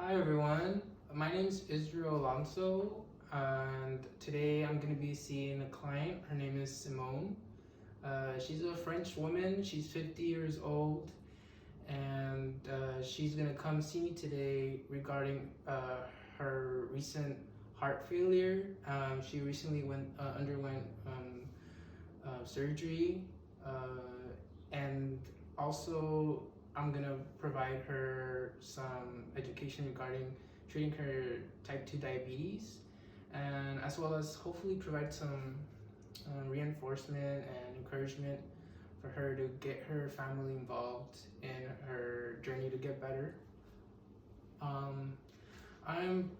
Hi everyone, my name is Israel Alonso, and today I'm going to be seeing a client. Her name is Simone. She's a French woman, she's 50 years old, and she's going to come see me today regarding her recent heart failure. She recently underwent surgery, and also I'm gonna provide her some education regarding treating her type 2 diabetes, and as well as hopefully provide some reinforcement and encouragement for her to get her family involved in her journey to get better. I'm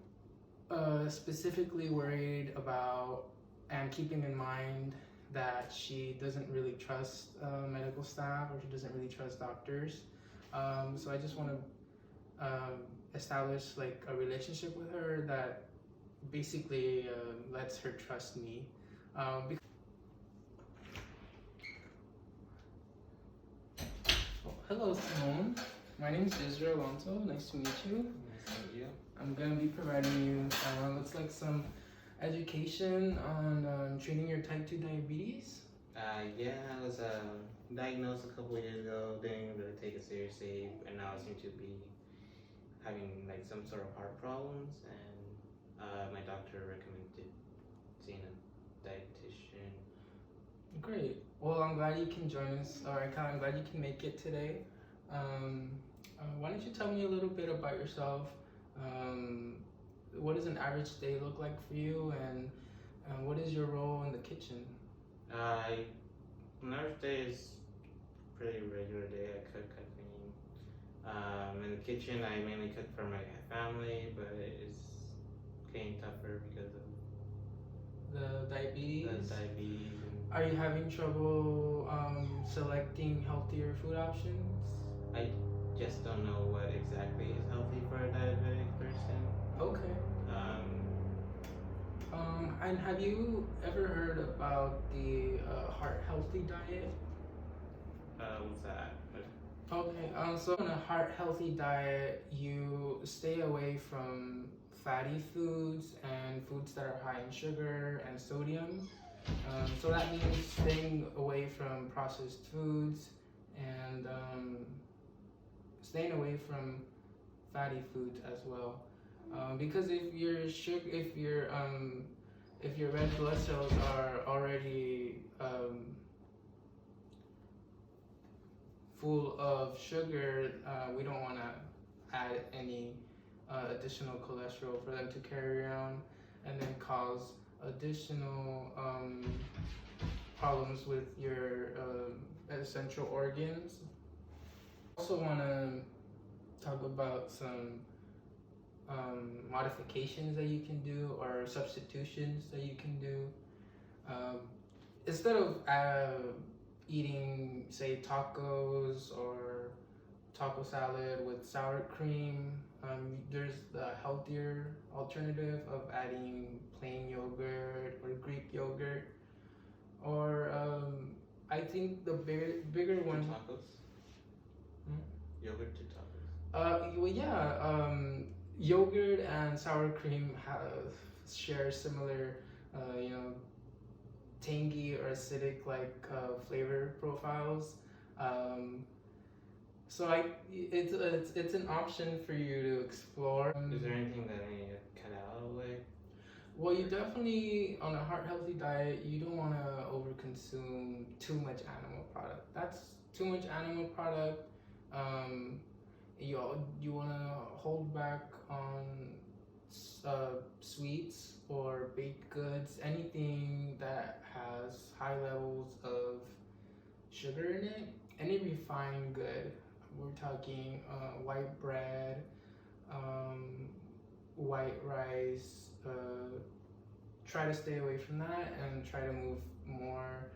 specifically worried about and keeping in mind that she doesn't really trust medical staff, or she doesn't really trust doctors. So I just want to establish like a relationship with her that basically lets her trust me. Hello, Simone. My name is Israel Alonso. Nice to meet you. Nice to meet you. I'm gonna be providing you looks like some education on treating your type 2 diabetes. Yeah, I was diagnosed a couple of years ago. Didn't really take it seriously, and now I seem to be having like some sort of heart problems. And my doctor recommended seeing a dietitian. Great. Well, I'm glad you can join us, or I'm glad you can make it today. Why don't you tell me a little bit about yourself? What does an average day look like for you, and what is your role in the kitchen? An average day is pretty regular day. I cook, I clean. In the kitchen, I mainly cook for my family, but it's getting tougher because of The diabetes? the diabetes. Are you having trouble selecting healthier food options? I just don't know what exactly is healthy for a diabetic person. Okay. And have you ever heard about the heart healthy diet? What's that? Okay, so on a heart healthy diet, you stay away from fatty foods and foods that are high in sugar and sodium. So that means staying away from processed foods and staying away from fatty foods as well. Because if your red blood cells are already full of sugar, we don't want to add any additional cholesterol for them to carry around and then cause additional problems with your essential organs. Also want to talk about some modifications that you can do, or substitutions that you can do. Instead of eating, say, tacos or taco salad with sour cream, there's the healthier alternative of adding plain yogurt or Greek yogurt. Or I think the bigger one. Tacos? Yogurt to tacos? Well, yeah. Yogurt and sour cream share similar, tangy or acidic like flavor profiles. So it's an option for you to explore. Is there anything that I need to cut out of the way? Well, you definitely, on a heart healthy diet, you don't want to overconsume too much animal product. That's too much animal product. You want to hold back on sweets or baked goods, anything that has high levels of sugar in it, any refined good. We're talking white bread, white rice. Try to stay away from that and try to move more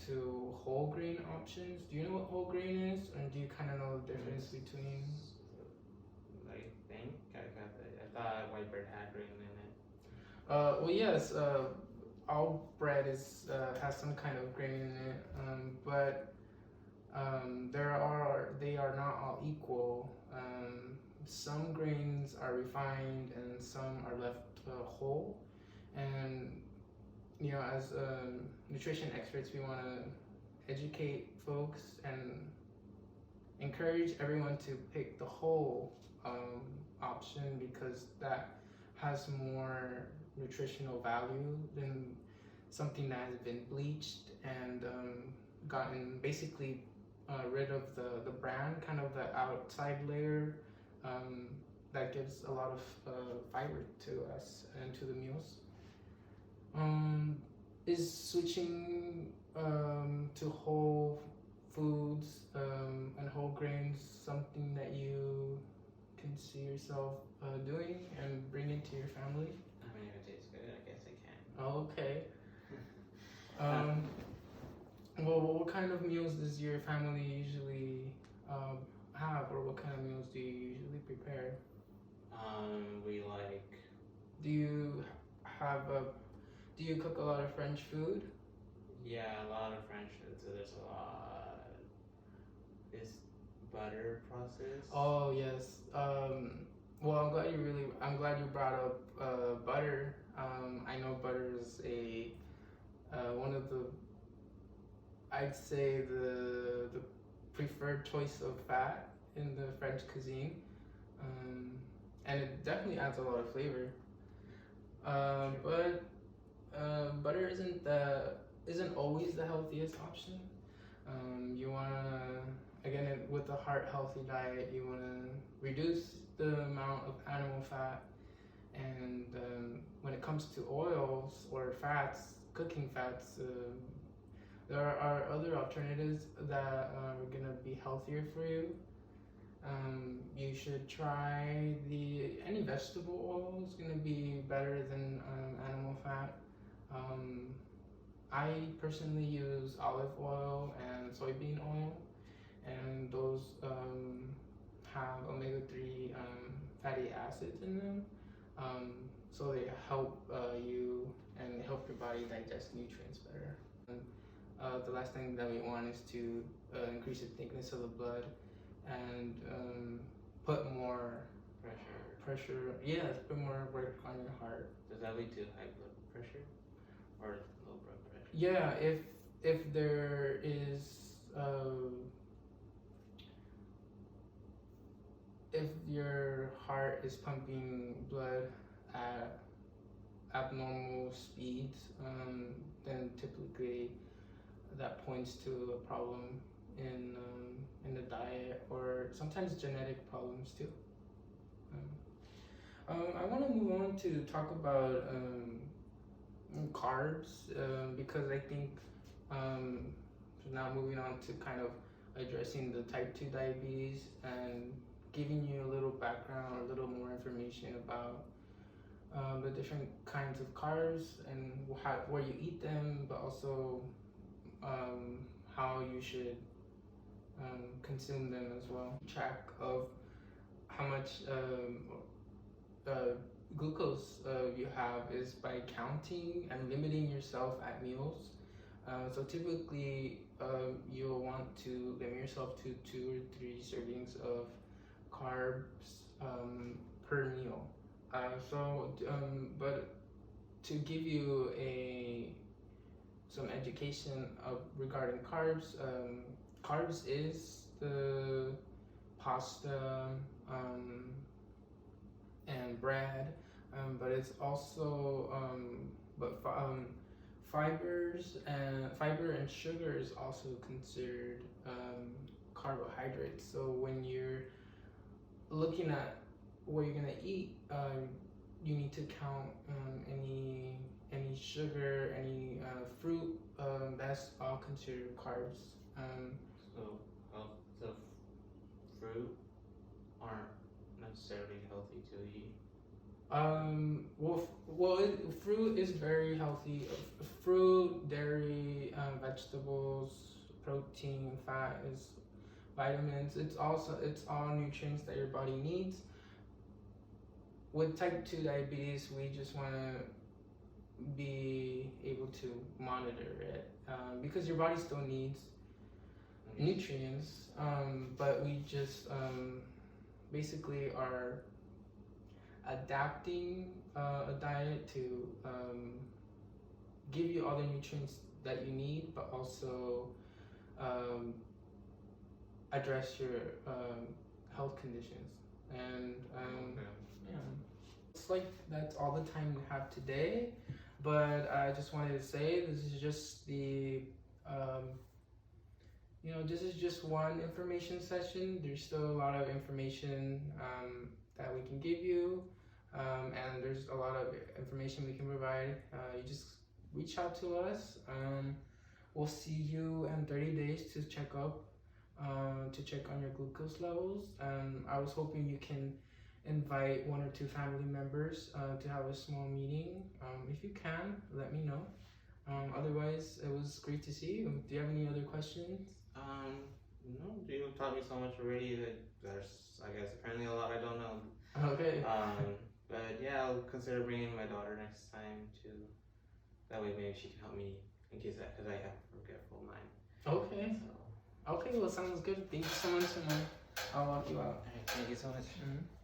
to whole grain options. Do you know what whole grain is, or do you kind of know the difference between? I thought white bread had grain in it. Well, yes. All bread has some kind of grain in it, but they are not all equal. some grains are refined and some are left whole. And as nutrition experts, we want to educate folks and encourage everyone to pick the whole option, because that has more nutritional value than something that has been bleached and gotten basically rid of the bran, kind of the outside layer that gives a lot of fiber to us and to the meals. Is switching to whole foods and whole grains something that you can see yourself doing and bringing to your family? I mean, if it tastes good, I guess I can. Okay. Well, what kind of meals does your family usually have, or what kind of meals do you usually prepare? We like. Do you do you cook a lot of French food? Yeah, a lot of French food. So there's a lot. This butter process. Oh yes. Well, I'm glad you brought up butter. I know butter is a one of the, I'd say the preferred choice of fat in the French cuisine, and it definitely adds a lot of flavor. But butter isn't always the healthiest option. You wanna, again, with the heart healthy diet, you wanna reduce the amount of animal fat, and when it comes to oils or fats, cooking fats, there are other alternatives that are gonna be healthier for you. You should try any vegetable oil is gonna be better than animal fat. I personally use olive oil and soybean oil, and those have omega-3 fatty acids in them, so they help you and help your body digest nutrients better. The last thing that we want is to increase the thickness of the blood and put more pressure. Yes, put more work on your heart. Does that lead to high blood pressure or low blood pressure? Yeah, if there is if your heart is pumping blood at abnormal speeds, then typically that points to a problem in the diet, or sometimes genetic problems too. I want to move on to talk about carbs, because I think now moving on to kind of addressing the type 2 diabetes and giving you a little background or a little more information about the different kinds of carbs and where you eat them, but also how you should consume them as well. Track of how much glucose you have is by counting and limiting yourself at meals. So typically you'll want to limit yourself to 2 or 3 servings of carbs per meal. But to give you some education regarding carbs, carbs is the pasta and bread, but it's also fiber and sugar is also considered carbohydrates. So when you're looking at what you're gonna eat, you need to count any sugar, any fruit. That's all considered carbs. So fruit aren't necessarily healthy to eat. Fruit is very healthy. Fruit, dairy, vegetables, protein, fat, is vitamins. It's all nutrients that your body needs. With type 2 diabetes, we just want to be able to monitor it, because your body still needs nutrients, but we just basically are adapting a diet to give you all the nutrients that you need, but also address your health conditions. And yeah, it's like that's all the time we have today. But I just wanted to say this is just the this is just one information session. There's still a lot of information that we can give you, and there's a lot of information we can provide. You just reach out to us. We'll see you in 30 days to check up, to check on your glucose levels. I was hoping you can invite 1 or 2 family members to have a small meeting. If you can, let me know. Otherwise, it was great to see you. Do you have any other questions? No, you taught me so much already that there's, I guess, apparently a lot I don't know. Okay. But yeah, I'll consider bringing my daughter next time too. That way maybe she can help me in case because I have a forgetful mind. Okay. So. Okay, well, sounds good. Thank you so much, Simone. I'll help you out. Alright, thank you so much. Mm-hmm.